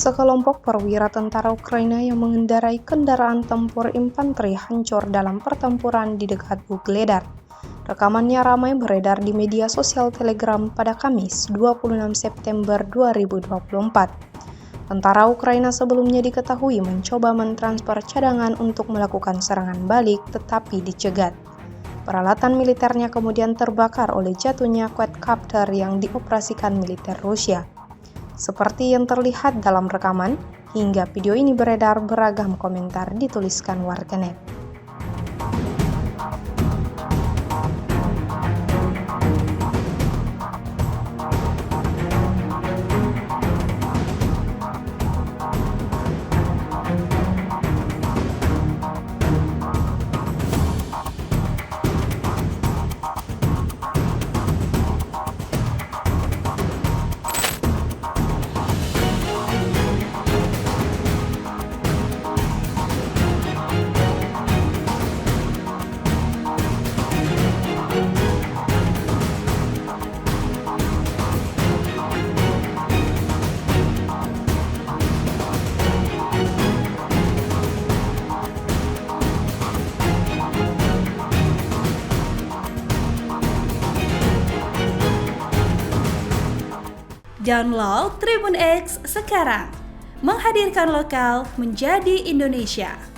Sekelompok perwira tentara Ukraina yang mengendarai kendaraan tempur infanteri hancur dalam pertempuran di dekat Wuhledar. Rekamannya ramai beredar di media sosial Telegram pada Kamis, 26 September 2024. Tentara Ukraina sebelumnya diketahui mencoba mentransfer cadangan untuk melakukan serangan balik tetapi dicegat. Peralatan militernya kemudian terbakar oleh jatuhnya quadcopter yang dioperasikan militer Rusia. Seperti yang terlihat dalam rekaman, hingga video ini beredar, beragam komentar dituliskan warganet. Download Tribun X sekarang, menghadirkan lokal menjadi Indonesia.